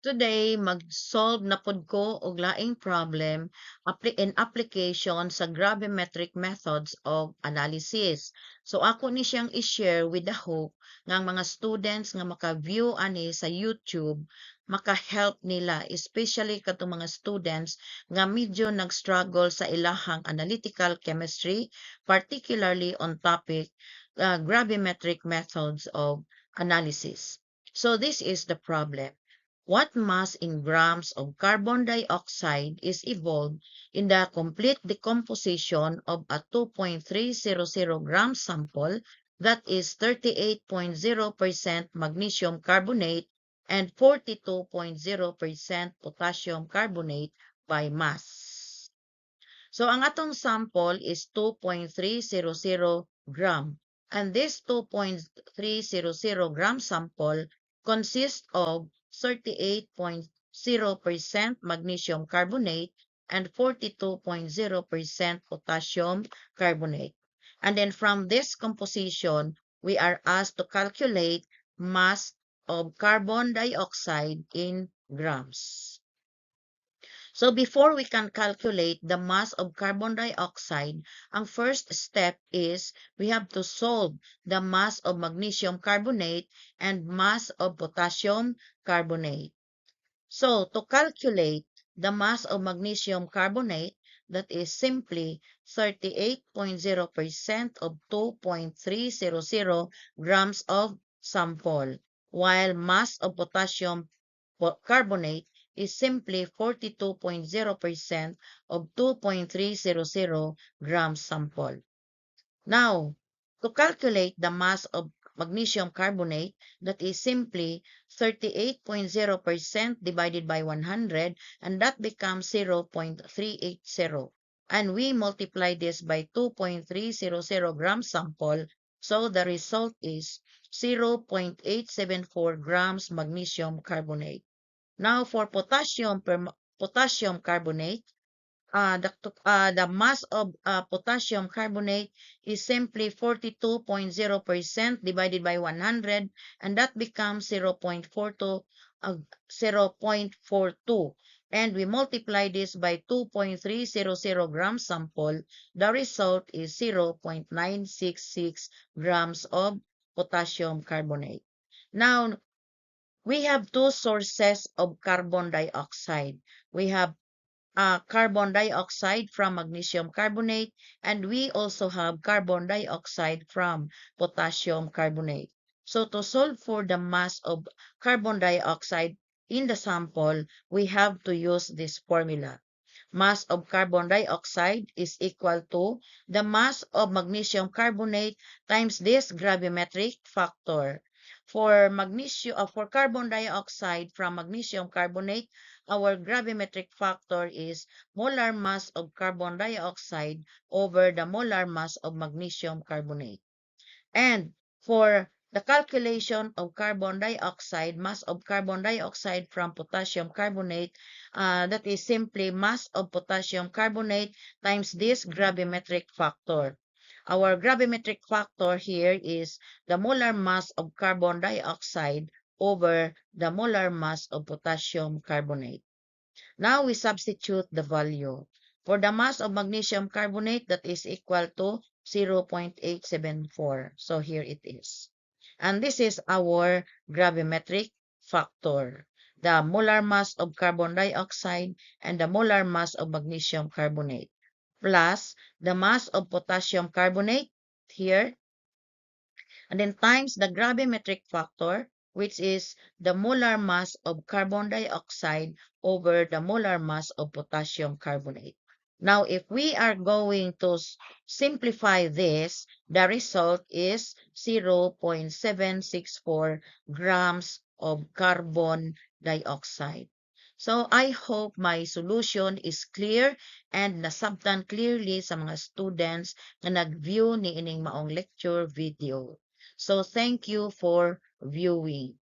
Today, mag-solve na pod ko og laing problem in application sa gravimetric methods of analysis. So ako ni siyang i-share with the hope nga ang mga students nga maka-view ani sa YouTube maka-help nila, especially katong mga students nga medyo nag-struggle sa ilahang analytical chemistry, particularly on topic gravimetric methods of analysis. So this is the problem. What mass in grams of carbon dioxide is evolved in the complete decomposition of a 2.300 gram sample, that is 38.0% magnesium carbonate and 42.0% potassium carbonate by mass? So ang atong sample is 2.300 gram, and this 2.300 gram sample consists of 38.0% magnesium carbonate and 42.0% potassium carbonate. And then from this composition, we are asked to calculate mass of carbon dioxide in grams. So before we can calculate the mass of carbon dioxide, ang first step is we have to solve the mass of magnesium carbonate and mass of potassium carbonate. So to calculate the mass of magnesium carbonate, that is simply 38.0% of 2.300 grams of sample, while mass of potassium carbonate is simply 42.0% of 2.300 grams sample. Now, to calculate the mass of magnesium carbonate, that is simply 38.0% divided by 100, and that becomes 0.380. And we multiply this by 2.300 grams sample, so the result is 0.874 grams magnesium carbonate. Now, for potassium carbonate, the mass of potassium carbonate is simply 42.0% divided by 100, and that becomes 0.42. And we multiply this by 2.300 grams sample. The result is 0.966 grams of potassium carbonate. Now, we have two sources of carbon dioxide. We have carbon dioxide from magnesium carbonate, and we also have carbon dioxide from potassium carbonate. So to solve for the mass of carbon dioxide in the sample, we have to use this formula. Mass of carbon dioxide is equal to the mass of magnesium carbonate times this gravimetric factor. For carbon dioxide from magnesium carbonate, our gravimetric factor is molar mass of carbon dioxide over the molar mass of magnesium carbonate. And for the calculation of carbon dioxide, mass of carbon dioxide from potassium carbonate, that is simply mass of potassium carbonate times this gravimetric factor. Our gravimetric factor here is the molar mass of carbon dioxide over the molar mass of potassium carbonate. Now we substitute the value. For the mass of magnesium carbonate, that is equal to 0.874. So here it is. And this is our gravimetric factor. The molar mass of carbon dioxide and the molar mass of magnesium carbonate, plus the mass of potassium carbonate here, and then times the gravimetric factor, which is the molar mass of carbon dioxide over the molar mass of potassium carbonate. Now, if we are going to simplify this, the result is 0.764 grams of carbon dioxide. So, I hope my solution is clear and nasabtan clearly sa mga students na nag-view ni ining maong lecture video. So, thank you for viewing.